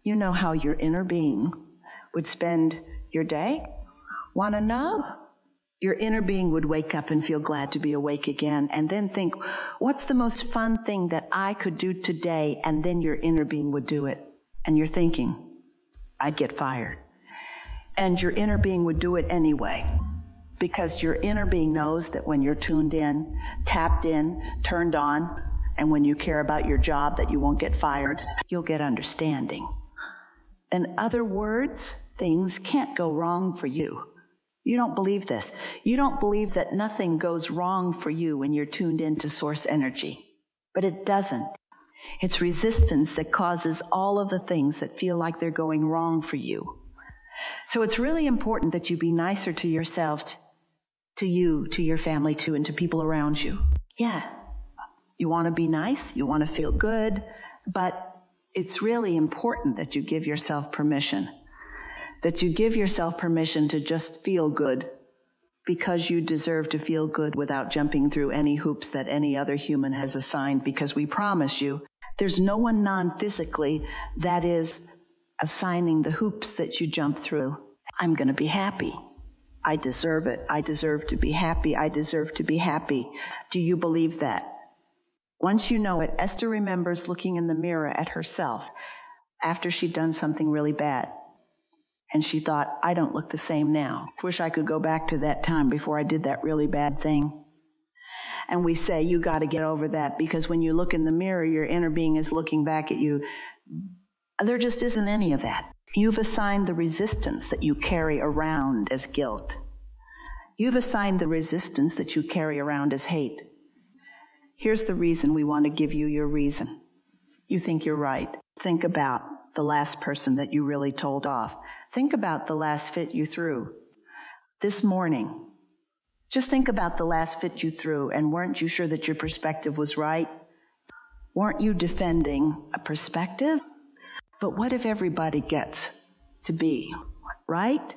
You know how your inner being would spend your day? Want to know? Your inner being would wake up and feel glad to be awake again, and then think, what's the most fun thing that I could do today? And then your inner being would do it. And you're thinking, I'd get fired. And your inner being would do it anyway, because your inner being knows that when you're tuned in, tapped in, turned on, and when you care about your job that you won't get fired, you'll get understanding. In other words, things can't go wrong for you. You don't believe this. You don't believe that nothing goes wrong for you when you're tuned into source energy. But it doesn't. It's resistance that causes all of the things that feel like they're going wrong for you. So it's really important that you be nicer to yourselves, to you, to your family too, and to people around you. Yeah, you want to be nice, you want to feel good, but it's really important that you give yourself permission. That you give yourself permission to just feel good, because you deserve to feel good without jumping through any hoops that any other human has assigned, because we promise you there's no one non-physically that is assigning the hoops that you jump through. I'm going to be happy. I deserve it. I deserve to be happy. I deserve to be happy. Do you believe that? Once you know it, Esther remembers looking in the mirror at herself after she'd done something really bad. And she thought, I don't look the same now. Wish I could go back to that time before I did that really bad thing. And we say, you got to get over that, because when you look in the mirror, your inner being is looking back at you. There just isn't any of that. You've assigned the resistance that you carry around as guilt. You've assigned the resistance that you carry around as hate. Here's the reason we want to give you your reason. You think you're right. Think about the last person that you really told off. Think about the last fit you threw this morning. Just think about the last fit you threw, and weren't you sure that your perspective was right? Weren't you defending a perspective? But what if everybody gets to be right?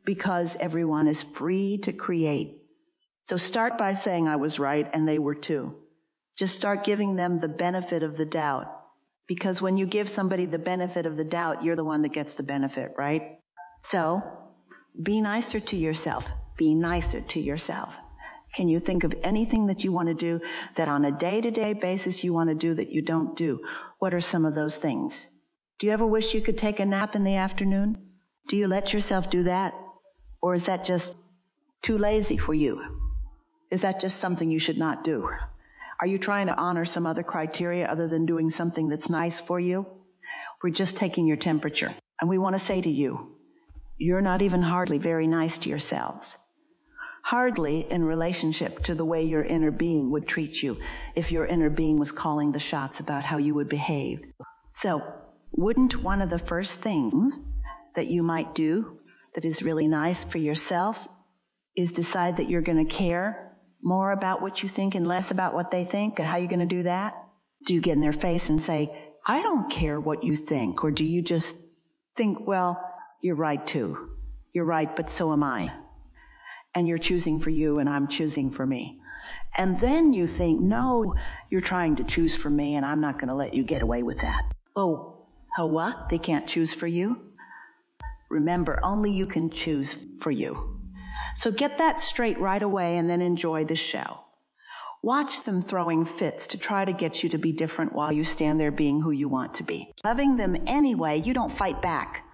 Because everyone is free to create. So start by saying I was right and they were too. Just start giving them the benefit of the doubt. Because when you give somebody the benefit of the doubt, you're the one that gets the benefit, right? So be nicer to yourself. Be nicer to yourself. Can you think of anything that you want to do that on a day-to-day basis you want to do that you don't do? What are some of those things? Do you ever wish you could take a nap in the afternoon? Do you let yourself do that? Or is that just too lazy for you? Is that just something you should not do? Are you trying to honor some other criteria other than doing something that's nice for you? We're just taking your temperature. And we want to say to you, you're not even hardly very nice to yourselves. Hardly in relationship to the way your inner being would treat you if your inner being was calling the shots about how you would behave. So, wouldn't one of the first things that you might do that is really nice for yourself is decide that you're going to care more about what you think and less about what they think? And how are you going to do that? Do you get in their face and say, I don't care what you think? Or do you just think, well, you're right too. You're right, but so am I. And you're choosing for you and I'm choosing for me. And then you think, no, you're trying to choose for me and I'm not going to let you get away with that. Oh, what? They can't choose for you? Remember, only you can choose for you. So get that straight right away and then enjoy the show. Watch them throwing fits to try to get you to be different while you stand there being who you want to be. Loving them anyway, you don't fight back.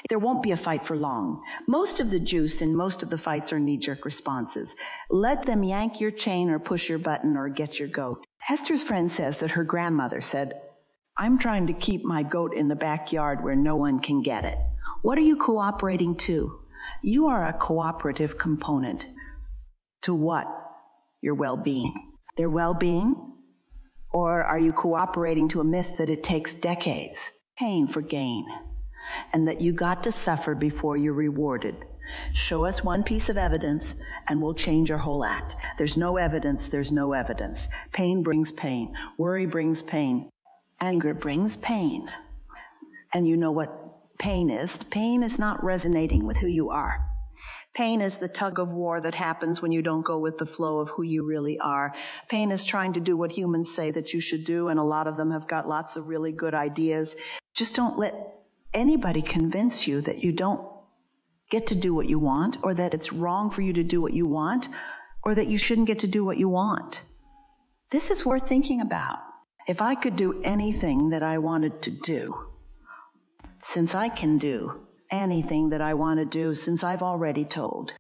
There won't be a fight for long. Most of the juice in most of the fights are knee-jerk responses. Let them yank your chain or push your button or get your goat. Esther's friend says that her grandmother said, I'm trying to keep my goat in the backyard where no one can get it. What are you cooperating to? You are a cooperative component. To what? Your well-being. Their well-being? Or are you cooperating to a myth that it takes decades, pain for gain, and that you got to suffer before you're rewarded? Show us one piece of evidence and we'll change our whole act. There's no evidence, there's no evidence. Pain brings pain. Worry brings pain. Anger brings pain. And you know what pain is? Pain is not resonating with who you are. Pain is the tug of war that happens when you don't go with the flow of who you really are. Pain is trying to do what humans say that you should do, and a lot of them have got lots of really good ideas. Just don't let anybody convince you that you don't get to do what you want, or that it's wrong for you to do what you want, or that you shouldn't get to do what you want. This is worth thinking about. If I could do anything that I wanted to do, since I can do anything that I want to do, since I've already told,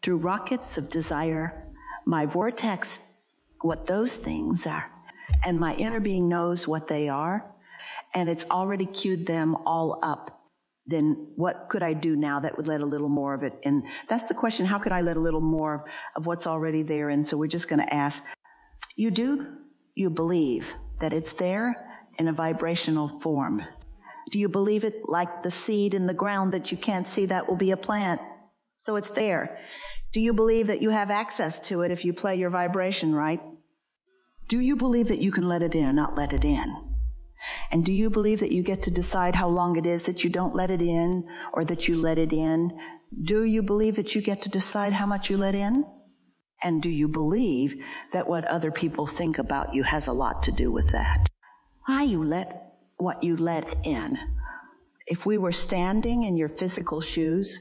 through rockets of desire, my vortex, what those things are, and my inner being knows what they are, and it's already queued them all up, then what could I do now that would let a little more of it in? That's the question. How could I let a little more of what's already there in? So we're just going to ask, you believe that it's there in a vibrational form? Do you believe it like the seed in the ground that you can't see that will be a plant? So it's there. Do you believe that you have access to it if you play your vibration right? Do you believe that you can let it in or not let it in? And do you believe that you get to decide how long it is that you don't let it in or that you let it in? Do you believe that you get to decide how much you let in? And do you believe that what other people think about you has a lot to do with that? Why you let what you let in. If we were standing in your physical shoes,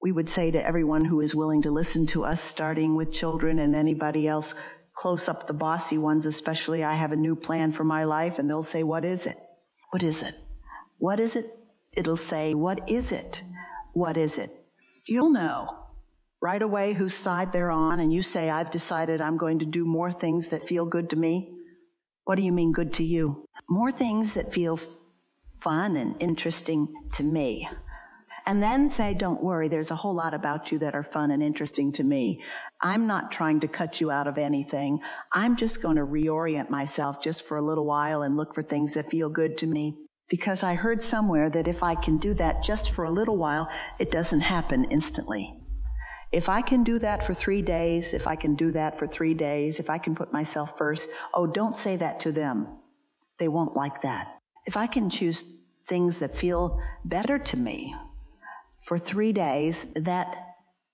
we would say to everyone who is willing to listen to us, starting with children and anybody else, close up the bossy ones especially, I have a new plan for my life, and they'll say, what is it? What is it? What is it? It'll say, what is it? What is it? You'll know right away whose side they're on, and you say, I've decided I'm going to do more things that feel good to me. What do you mean good to you? More things that feel fun and interesting to me. And then say, don't worry, there's a whole lot about you that are fun and interesting to me. I'm not trying to cut you out of anything. I'm just going to reorient myself just for a little while and look for things that feel good to me. Because I heard somewhere that if I can do that just for a little while, it doesn't happen instantly. If I can do that for 3 days, if I can do that for 3 days, if I can put myself first, oh, don't say that to them. They won't like that. If I can choose things that feel better to me for 3 days,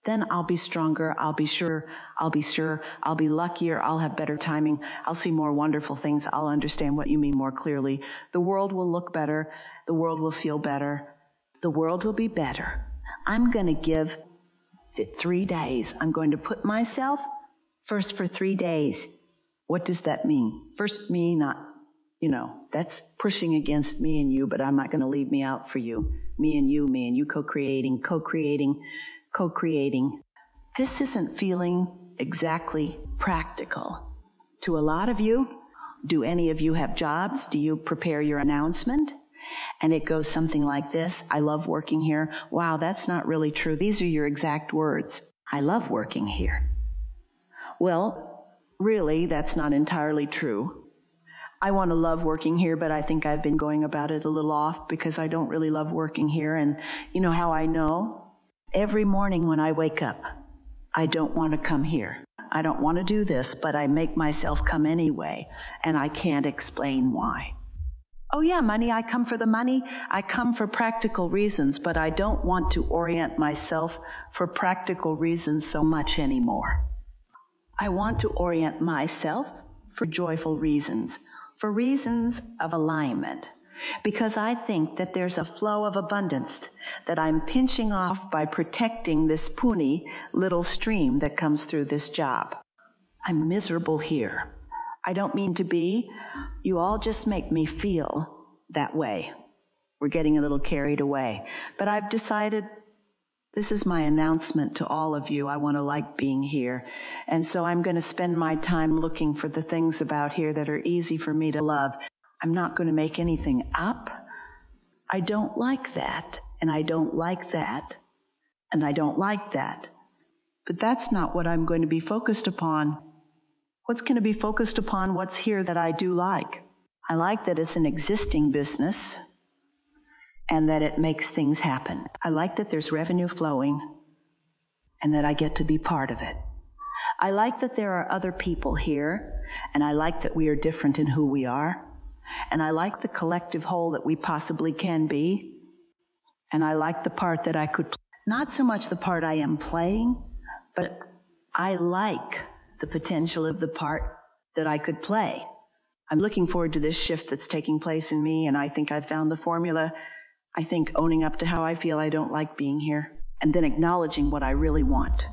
then I'll be stronger, I'll be sure, I'll be luckier, I'll have better timing, I'll see more wonderful things, I'll understand what you mean more clearly. The world will look better, the world will feel better, the world will be better. I'm going to give it 3 days. I'm going to put myself first for 3 days. What does that mean? First me, not, that's pushing against me and you, but I'm not going to leave me out for you. Me and you co-creating. This isn't feeling exactly practical. To a lot of you, do any of you have jobs? Do you prepare your announcement? And it goes something like this. I love working here. Wow, that's not really true. These are your exact words. I love working here. Well, really, that's not entirely true. I want to love working here, but I think I've been going about it a little off because I don't really love working here. And you know how I know? Every morning when I wake up, I don't want to come here. I don't want to do this, but I make myself come anyway, and I can't explain why. Oh yeah, money, I come for the money. I come for practical reasons, but I don't want to orient myself for practical reasons so much anymore. I want to orient myself for joyful reasons, for reasons of alignment, because I think that there's a flow of abundance that I'm pinching off by protecting this puny little stream that comes through this job. I'm miserable here. I don't mean to be. You all just make me feel that way. We're getting a little carried away. But I've decided this is my announcement to all of you. I want to like being here. And so I'm going to spend my time looking for the things about here that are easy for me to love. I'm not going to make anything up. I don't like that, and I don't like that, and I don't like that. But that's not what I'm going to be focused upon. What's going to be focused upon what's here that I do like? I like that it's an existing business and that it makes things happen. I like that there's revenue flowing and that I get to be part of it. I like that there are other people here, and I like that we are different in who we are, and I like the collective whole that we possibly can be, and I like the part that I could play. Not so much the part I am playing, but I like the potential of the part that I could play. I'm looking forward to this shift that's taking place in me, and I think I've found the formula. I think owning up to how I feel I don't like being here, and then acknowledging what I really want.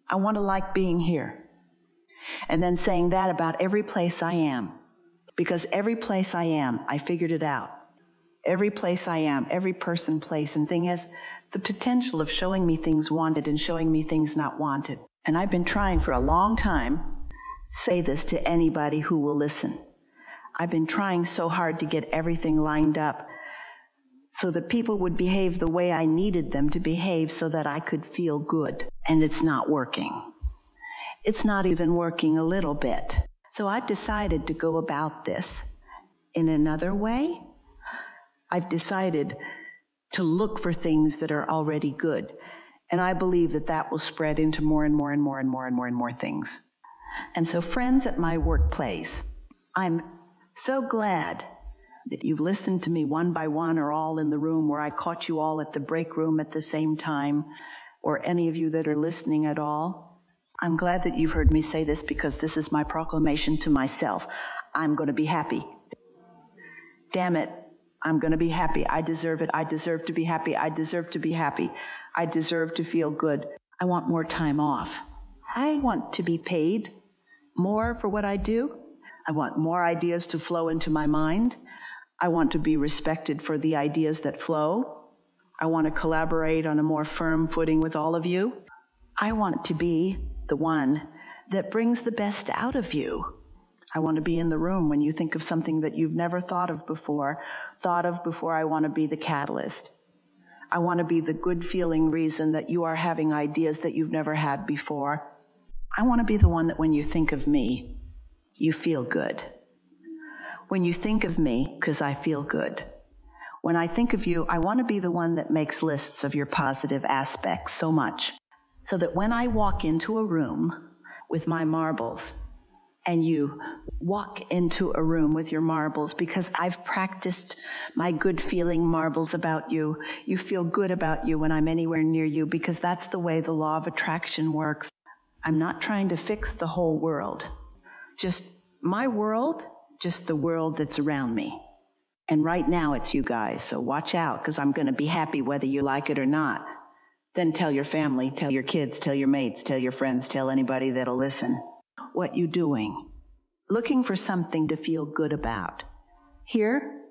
I want to like being here. And then saying that about every place I am. Because every place I am, I figured it out. Every place I am, every person, place, and thing has the potential of showing me things wanted and showing me things not wanted. And I've been trying for a long time to say this to anybody who will listen. I've been trying so hard to get everything lined up so that people would behave the way I needed them to behave so that I could feel good. And it's not working. It's not even working a little bit. So I've decided to go about this in another way. I've decided to look for things that are already good. And I believe that that will spread into more and more and more and more and more and more things. And so friends at my workplace, I'm so glad that you've listened to me one by one or all in the room, where I caught you all at the break room at the same time, or any of you that are listening at all. I'm glad that you've heard me say this, because this is my proclamation to myself. I'm going to be happy. Damn it, I'm going to be happy. I deserve it. I deserve to be happy. I deserve to be happy. I deserve to feel good. I want more time off. I want to be paid more for what I do. I want more ideas to flow into my mind. I want to be respected for the ideas that flow. I want to collaborate on a more firm footing with all of you. I want to be the one that brings the best out of you. I want to be in the room when you think of something that you've never thought of before. I want to be the catalyst. I want to be the good feeling reason that you are having ideas that you've never had before. I want to be the one that when you think of me, you feel good. When you think of me, because I feel good. When I think of you, I want to be the one that makes lists of your positive aspects so much, so that when I walk into a room with my marbles, and you walk into a room with your marbles, because I've practiced my good feeling marbles about you, you feel good about you when I'm anywhere near you, because that's the way the law of attraction works. I'm not trying to fix the whole world. Just my world, just the world that's around me. And right now it's you guys, so watch out, because I'm going to be happy whether you like it or not. Then tell your family, tell your kids, tell your mates, tell your friends, tell anybody that'll listen. What you doing? Looking for something to feel good about. Here?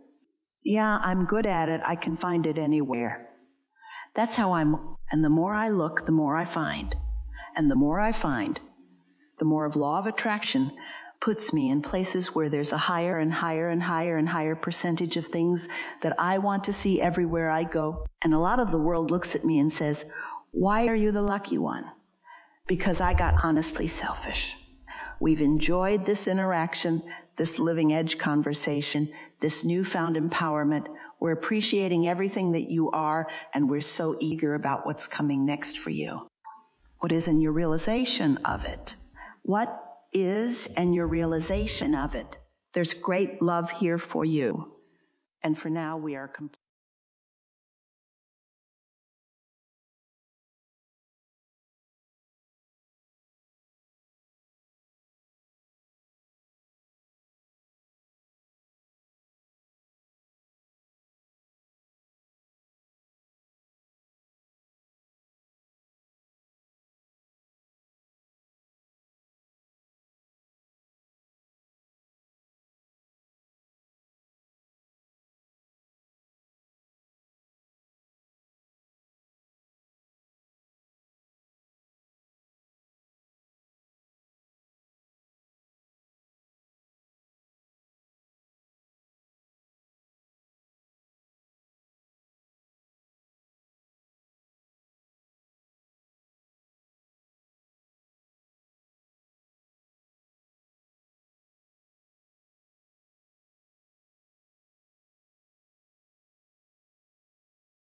Yeah, I'm good at it. I can find it anywhere. That's how and the more I look, the more I find. And the more I find, the more of law of attraction puts me in places where there's a higher and higher and higher and higher percentage of things that I want to see everywhere I go. And a lot of the world looks at me and says, why are you the lucky one? Because I got honestly selfish. We've enjoyed this interaction, this living edge conversation, this newfound empowerment. We're appreciating everything that you are, and we're so eager about what's coming next for you. What is in your realization of it? What is and your realization of it? There's great love here for you. And for now, we are complete.